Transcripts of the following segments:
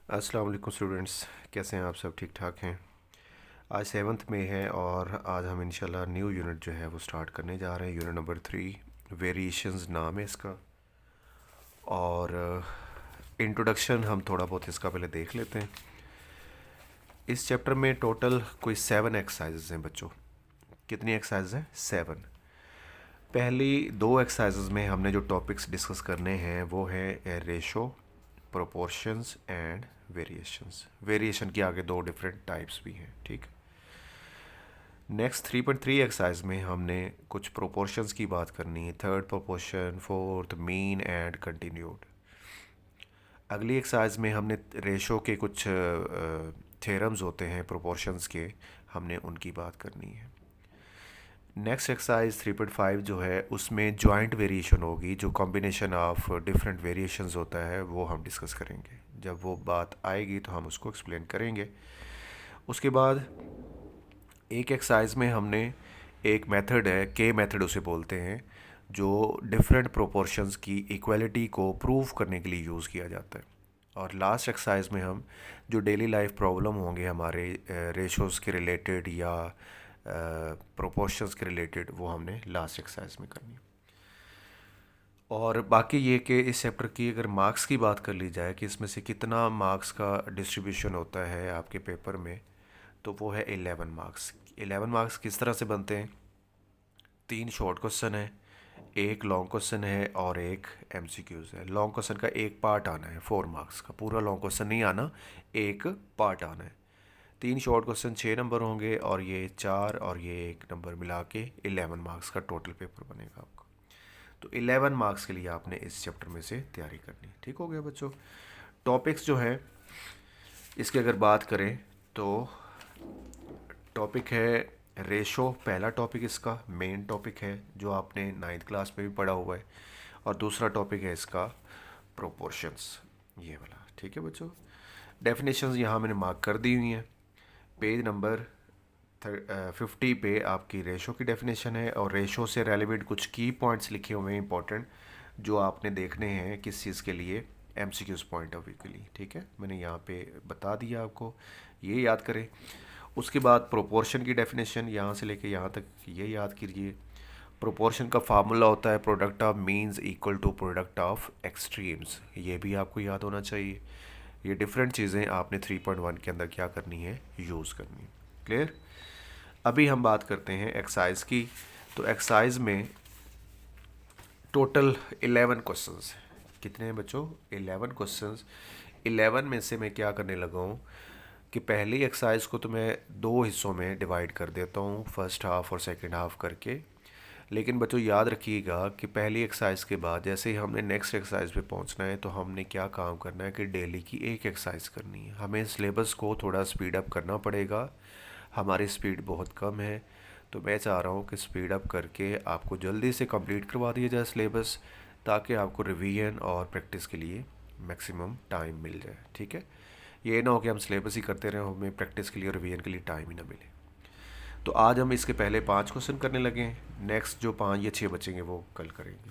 अस्सलाम वालेकुम स्टूडेंट्स, कैसे हैं आप? सब ठीक ठाक हैं? आज 7th में है और आज हम इंशाल्लाह न्यू यूनिट जो है वो स्टार्ट करने जा रहे हैं। यूनिट नंबर 3 वेरिएशंस नाम है इसका। और इंट्रोडक्शन हम थोड़ा बहुत इसका पहले देख लेते हैं। इस चैप्टर में टोटल कोई 7 एक्सरसाइजेज हैं बच्चों। कितनी एक्सरसाइज हैं? 7। पहली 2 एक्सरसाइजेज में हमने जो टॉपिक्स डिस्कस करने हैं वो है ratio, proportions and variations. Variation के आगे 2 डिफरेंट टाइप्स भी हैं, ठीक। नेक्स्ट 3.3 एक्सरसाइज में हमने कुछ प्रोपोर्शंस की बात करनी है, third proportion, fourth, mean and continued. अगली एक्सरसाइज में हमने रेशो के कुछ थ्योरम्स होते हैं प्रोपोर्शंस के, हमने उनकी बात करनी है। नेक्स्ट एक्सरसाइज 3.5 जो है उसमें जॉइंट वेरिएशन होगी, जो कॉम्बिनेशन ऑफ डिफरेंट वेरिएशंस होता है वो हम डिस्कस करेंगे। जब वो बात आएगी तो हम उसको एक्सप्लेन करेंगे। उसके बाद एक एक्सरसाइज में हमने एक मेथड है, के मेथड उसे बोलते हैं, जो डिफरेंट प्रोपोर्शंस की इक्वलिटी को प्रूव करने के लिए यूज़ किया जाता है। और लास्ट एक्सरसाइज में हम जो डेली लाइफ प्रॉब्लम होंगे हमारे रेशोज़ के रिलेटेड या प्रोपोर्शंस के रिलेटेड, वो हमने लास्ट एक्सरसाइज में करनी है। और बाकी ये कि इस चैप्टर की अगर मार्क्स की बात कर ली जाए कि इसमें से कितना मार्क्स का डिस्ट्रीब्यूशन होता है आपके पेपर में, तो वो है 11 मार्क्स। 11 मार्क्स किस तरह से बनते हैं? 3 शॉर्ट क्वेश्चन है, एक लॉन्ग क्वेश्चन है और एक एमसीक्यूज़ है। लॉन्ग क्वेश्चन का एक पार्ट आना है 4 मार्क्स का, पूरा लॉन्ग क्वेश्चन नहीं आना, एक पार्ट आना है। 3 शॉर्ट क्वेश्चन 6 नंबर होंगे और ये 4 और ये 1 नंबर मिला के 11 मार्क्स का टोटल पेपर बनेगा आपका। तो 11 मार्क्स के लिए आपने इस चैप्टर में से तैयारी करनी है। ठीक हो गया बच्चों? टॉपिक्स जो है इसकी अगर बात करें तो टॉपिक है रेशो, पहला टॉपिक इसका मेन टॉपिक है जो आपने 9th क्लास में भी पढ़ा हुआ है। और दूसरा टॉपिक है इसका प्रोपोर्शंस, ये वाला। ठीक है बच्चों? डेफिनेशंस यहाँ मैंने मार्क कर दी हुई हैं। पेज नंबर 50 पे आपकी रेशो की डेफिनेशन है और रेशो से रेलिवेंट कुछ की पॉइंट्स लिखे हुए हैं इंपॉर्टेंट, जो आपने देखने हैं किस चीज़ के लिए, एमसीक्यूज़ पॉइंट ऑफ व्यू के लिए। ठीक है, मैंने यहाँ पे बता दिया आपको, ये याद करें। उसके बाद प्रोपोर्शन की डेफिनेशन यहाँ से लेके यहाँ तक ये याद कीजिए। प्रोपोर्शन का फार्मूला होता है product of means equal to product of extremes, ये भी आपको याद होना चाहिए। ये डिफरेंट चीज़ें आपने 3.1 के अंदर क्या करनी है, यूज़ करनी है। क्लियर? अभी हम बात करते हैं एक्सरसाइज की। तो एक्सरसाइज में टोटल 11 क्वेश्चंस। कितने हैं बच्चों? 11 क्वेश्चंस। 11 में से मैं क्या करने लगा हूँ कि पहली एक्सरसाइज को तो मैं 2 हिस्सों में डिवाइड कर देता हूँ, फर्स्ट हाफ और सेकंड हाफ करके। लेकिन बच्चों याद रखिएगा कि पहली एक्सरसाइज के बाद जैसे ही हमने नेक्स्ट एक्सरसाइज पे पहुंचना है तो हमने क्या काम करना है कि डेली की एक एक्सरसाइज करनी है। हमें सिलेबस को थोड़ा स्पीड अप करना पड़ेगा, हमारी स्पीड बहुत कम है। तो मैं चाह रहा हूँ कि स्पीड अप करके आपको जल्दी से कंप्लीट करवा दिया जाए सिलेबस, ताकि आपको रिवीजन और प्रैक्टिस के लिए मैक्सिमम टाइम मिल जाए। ठीक है, ये ना हो कि हम सिलेबस ही करते रहें, हमें प्रैक्टिस के लिए और रिवीजन के लिए टाइम ही ना मिले। तो आज हम इसके पहले 5 क्वेश्चन करने लगे हैं, नेक्स्ट जो 5 या 6 बचेंगे वो कल करेंगे।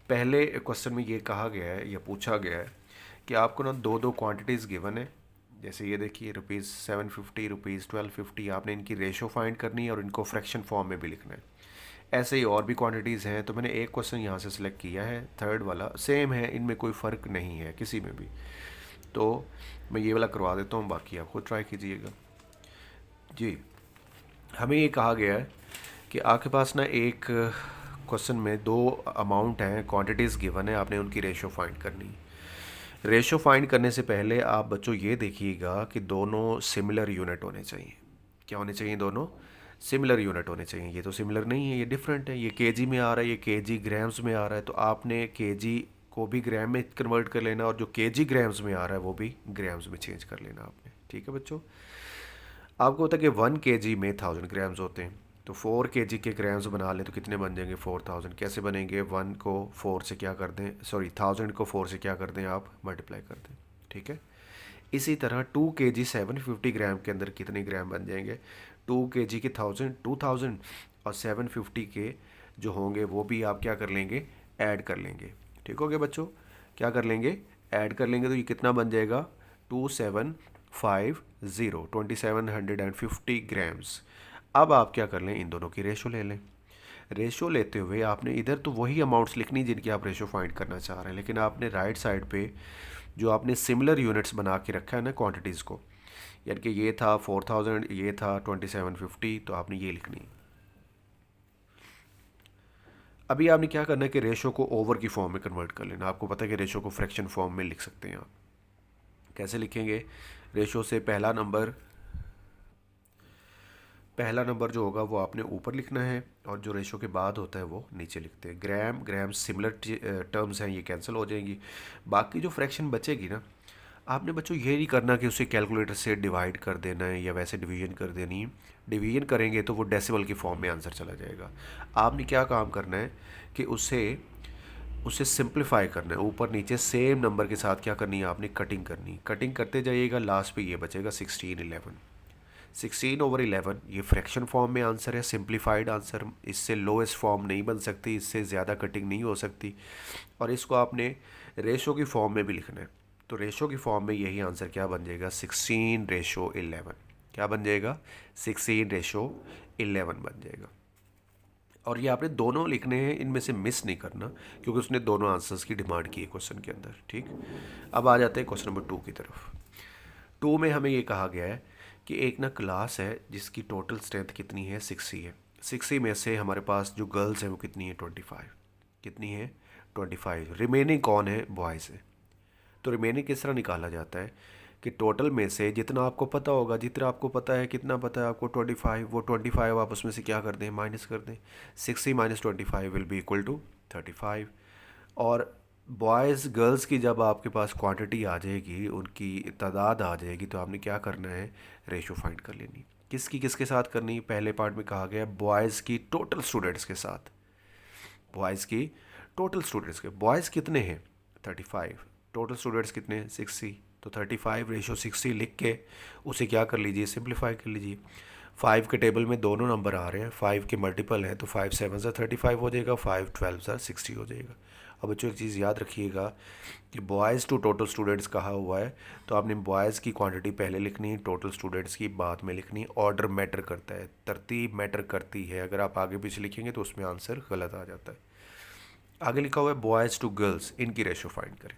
पहले क्वेश्चन में ये कहा गया है या पूछा गया है कि आपको ना दो दो क्वांटिटीज़ गिवन है। जैसे ये देखिए, ₹750, ₹1250, आपने इनकी रेशो फाइंड करनी है और इनको फ्रैक्शन फॉर्म में भी लिखना है। ऐसे ही और भी क्वांटिटीज़ हैं, तो मैंने एक क्वेश्चन यहाँ से सिलेक्ट किया है, थर्ड वाला सेम है, इनमें कोई फ़र्क नहीं है किसी में भी। तो मैं ये वाला करवा देता हूँ, बाकी आप खुद ट्राई कीजिएगा जी। हमें ये कहा गया है कि आपके पास ना एक क्वेश्चन में 2 अमाउंट हैं, क्वांटिटीज़ गिवन है, आपने उनकी रेशो फाइंड करनी है। रेशो फाइंड करने से पहले आप बच्चों ये देखिएगा कि दोनों सिमिलर यूनिट होने चाहिए। क्या होने चाहिए? दोनों सिमिलर यूनिट होने चाहिए। ये तो सिमिलर नहीं है, ये डिफरेंट है। ये केजी में आ रहा है, ये केजी ग्राम्स में आ रहा है, तो आपने केजी को भी ग्राम में कन्वर्ट कर लेना और जो केजी ग्राम्स में आ रहा है वो भी ग्राम्स में चेंज कर लेना आपने। ठीक है बच्चों? आपको होता है कि 1 केजी में 1000 ग्राम्स होते हैं, तो 4 केजी के ग्राम्स बना लें तो कितने बन जाएंगे? 4000। कैसे बनेंगे? 1 को 4 से क्या कर दें, सॉरी 1000 को 4 से क्या कर दें, आप मल्टीप्लाई कर दें। ठीक है? इसी तरह 2 केजी 750 ग्राम के अंदर कितने ग्राम बन जाएंगे? 2 केजी के 2000 और 750 के जो होंगे वो भी आप क्या कर लेंगे, ऐड कर लेंगे। ठीक हो गया बच्चों? क्या कर लेंगे? ऐड कर लेंगे, तो ये कितना बन जाएगा? 2750 ग्राम्स। अब आप क्या कर लें, इन दोनों की रेशो ले लें। रेशो लेते हुए आपने इधर तो वही अमाउंट्स लिखनी जिनकी आप रेशो फाइंड करना चाह रहे हैं, लेकिन आपने राइट साइड पे जो आपने सिमिलर यूनिट्स बना के रखा है ना क्वांटिटीज़ को, यानी कि ये था 4000, ये था 2750, तो आपने ये लिखनी। अभी आपने क्या करना है कि रेशो को ओवर की फॉर्म में कन्वर्ट कर लेना। आपको पता है कि रेशो को फ्रैक्शन फॉर्म में लिख सकते हैं आप। कैसे लिखेंगे? रेशो से पहला नंबर जो होगा वो आपने ऊपर लिखना है, और जो रेशो के बाद होता है वो नीचे लिखते हैं। ग्राम ग्राम सिमिलर टर्म्स हैं, ये कैंसिल हो जाएंगी। बाकी जो फ्रैक्शन बचेगी ना, आपने बच्चों ये नहीं करना कि उसे कैलकुलेटर से डिवाइड कर देना है या वैसे डिवीजन कर देनी है। डिवीजन करेंगे तो वो डेसिमल की फॉर्म में आंसर चला जाएगा। आपने क्या काम करना है कि उसे उसे सिंप्लीफाई करना है। ऊपर नीचे सेम नंबर के साथ क्या करनी है आपने, कटिंग करनी। कटिंग करते जाइएगा, लास्ट पे ये बचेगा 1611। 16/11 ये फ्रैक्शन फॉर्म में आंसर है, सिंप्लीफाइड आंसर। इससे लोएस्ट फॉर्म नहीं बन सकती, इससे ज़्यादा कटिंग नहीं हो सकती। और इसको आपने रेशो की फॉर्म में भी लिखना है। तो रेशो की फॉर्म में यही आंसर क्या बन जाएगा, 16/11। क्या बन जाएगा, 16/11 बन जाएगा। और ये आपने दोनों लिखने हैं, इनमें से मिस नहीं करना, क्योंकि उसने दोनों आंसर्स की डिमांड की है क्वेश्चन के अंदर। ठीक, अब आ जाते हैं क्वेश्चन नंबर 2 की तरफ। 2 में हमें ये कहा गया है कि एक ना क्लास है जिसकी टोटल स्ट्रेंथ कितनी है, 60 है। 60 में से हमारे पास जो गर्ल्स हैं वो कितनी है, 25। कितनी है, 25। रिमेनिंग कौन है, बॉयज़ है। तो रिमेनिंग किस तरह निकाला जाता है कि टोटल में से जितना आपको पता होगा, जितना आपको पता है, कितना पता है आपको, 25, वो 25 आप उसमें से क्या कर दें, माइनस कर दें। 60 - 25 विल बी इक्वल टू 35। और बॉयज़ गर्ल्स की जब आपके पास क्वांटिटी आ जाएगी, उनकी तादाद आ जाएगी, तो आपने क्या करना है, रेशो फाइंड कर लेनी। किसकी किसके साथ करनी, पहले पार्ट में कहा गया बॉयज़ की टोटल स्टूडेंट्स के साथ। बॉयज़ की टोटल स्टूडेंट्स के, बॉयज़ कितने हैं, 35। टोटल स्टूडेंट्स कितने हैं, 60। तो 35/60 लिख के उसे क्या कर लीजिए, सिंप्लीफाई कर लीजिए। 5 के टेबल में दोनों नंबर आ रहे हैं, 5 के मल्टीपल हैं, तो 5 7 सा 35 हो जाएगा, 5 12 सा 60 हो जाएगा। अब बच्चों एक चीज़ याद रखिएगा कि बॉयज़ टू टोटल स्टूडेंट्स कहा हुआ है, तो आपने बॉयज़ की क्वांटिटी पहले लिखनी है, टोटल स्टूडेंट्स की बाद में लिखनी है। ऑर्डर मैटर करता है, तरतीब मैटर करती है। अगर आप आगे पीछे लिखेंगे तो उसमें आंसर गलत आ जाता है। आगे लिखा हुआ है बॉयज़ टू गर्ल्स, इनकी रेशो फाइंड करें।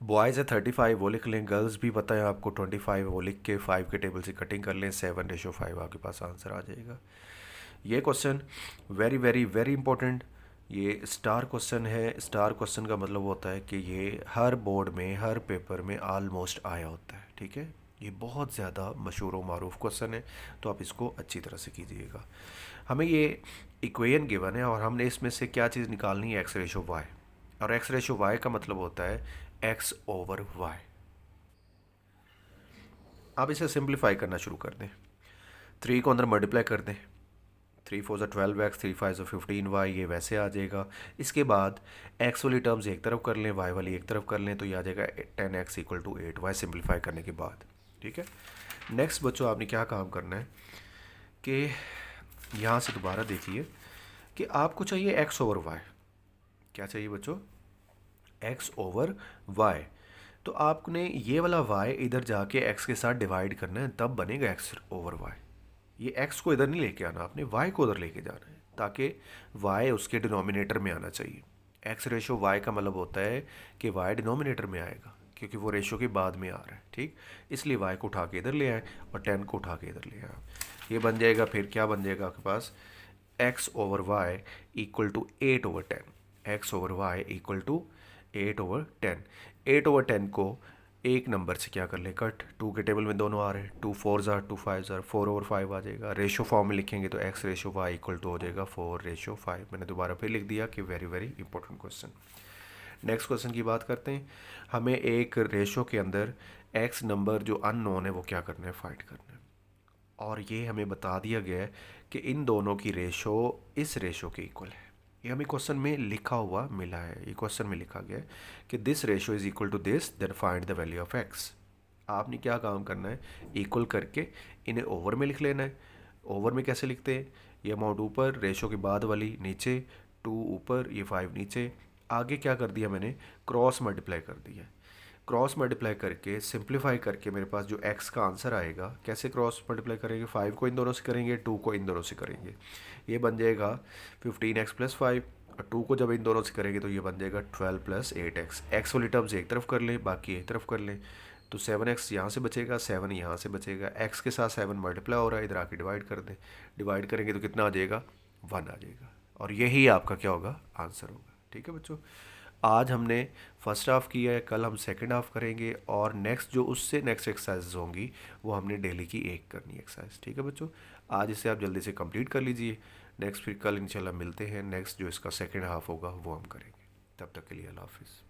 बॉयज़ है 35, वो लिख लें। गर्ल्स भी पता है आपको 25, वो लिख के 5 के टेबल से कटिंग कर लें, 7/5 आपके पास आंसर आ जाएगा। ये question very very very important, ये स्टार क्वेश्चन है। स्टार क्वेश्चन का मतलब होता है कि ये हर बोर्ड में, हर पेपर में ऑलमोस्ट आया होता है। ठीक है, ये बहुत ज़्यादा मशहूर व मारूफ क्वेश्चन है, तो आप इसको अच्छी तरह से कीजिएगा। हमें ये इक्वेशन गिवन है और हमने इसमें से क्या चीज़ निकालनी है, x/y। और x/y का मतलब होता है x/y। आप इसे सिंप्लीफाई करना शुरू कर दें। 3 को अंदर मल्टीप्लाई कर दें, 3 4 ज़ा 12x, 3 5 ज़ा 15y, ये वैसे आ जाएगा। इसके बाद x वाली टर्म्स एक तरफ कर लें, y वाली एक तरफ कर लें, तो ये आ जाएगा 10x = 8y सिंप्लीफाई करने के बाद। ठीक है, नेक्स्ट बच्चों आपने क्या काम करना है कि यहाँ से दोबारा देखिए कि आपको चाहिए x/y। क्या चाहिए बच्चों, x/y। तो आपने ये वाला y इधर जाके x के साथ डिवाइड करना है, तब बनेगा x/y। ये x को इधर नहीं लेके आना, आपने y को उधर लेके जाना है, ताकि y उसके डिनोमिनेटर में आना चाहिए। x/y का मतलब होता है कि y डिनोमिनेटर में आएगा, क्योंकि वो रेशो के बाद में आ रहा है। ठीक, इसलिए y को उठा के इधर ले आए और 10 को उठा के इधर ले आए। ये बन जाएगा, फिर क्या बन जाएगा आपके पास, x/y = 8/10। x/y = 8/10। 8/10 को एक नंबर से क्या कर ले, कट। 2 के टेबल में दोनों आ रहे हैं, 2 4 ज़ा 2 5 ज़ा 4/5 आ जाएगा। रेशो फॉर्म में लिखेंगे तो x/y = हो जाएगा 4/5। मैंने दोबारा फिर लिख दिया कि very very important question. Next question की बात करते हैं। हमें एक रेशो के अंदर x नंबर जो अननोन है वो क्या करना है, फाइंड करना है। और ये हमें बता दिया गया है कि इन दोनों की रेशो इस रेशो के इक्वल है। ये हमें क्वेश्चन में लिखा हुआ मिला है। ये क्वेश्चन में लिखा गया है कि this ratio is equal to this, then find the value of x। आपने क्या काम करना है, इक्वल करके इन्हें ओवर में लिख लेना है। ओवर में कैसे लिखते हैं, ये अमाउंट ऊपर, रेशो के बाद वाली नीचे, 2 ऊपर, ये 5 नीचे। आगे क्या कर दिया मैंने, क्रॉस मल्टीप्लाई कर दिया। क्रॉस मल्टीप्लाई करके सिंप्लीफाई करके मेरे पास जो एक्स का आंसर आएगा, कैसे क्रॉस मल्टीप्लाई करेंगे, 5 को इन दोनों से करेंगे, 2 को इन दोनों से करेंगे, ये बन जाएगा 15x+5, और 2 को जब इन दोनों से करेंगे तो ये बन जाएगा 12+8x। एक्स वाली टर्म्स एक तरफ कर लें, बाकी एक तरफ कर लें, तो 7x यहाँ से बचेगा, 7 यहाँ से बचेगा, x के साथ 7 मल्टीप्लाई हो रहा है, इधर आके डिवाइड कर दें, डिवाइड करेंगे तो कितना आ जाएगा, 1 आ जाएगा, और यही आपका क्या होगा, आंसर होगा। ठीक है बच्चों, आज हमने फर्स्ट हाफ किया है, कल हम सेकंड हाफ करेंगे, और नेक्स्ट जो उससे नेक्स्ट एक्सरसाइज होंगी वो हमने डेली की एक करनी एक्सरसाइज। ठीक है बच्चों, आज इसे आप जल्दी से कंप्लीट कर लीजिए, नेक्स्ट फिर कल इंशाल्लाह मिलते हैं, नेक्स्ट जो इसका सेकंड हाफ होगा वो हम करेंगे। तब तक के लिए अल्लाह हाफिज़।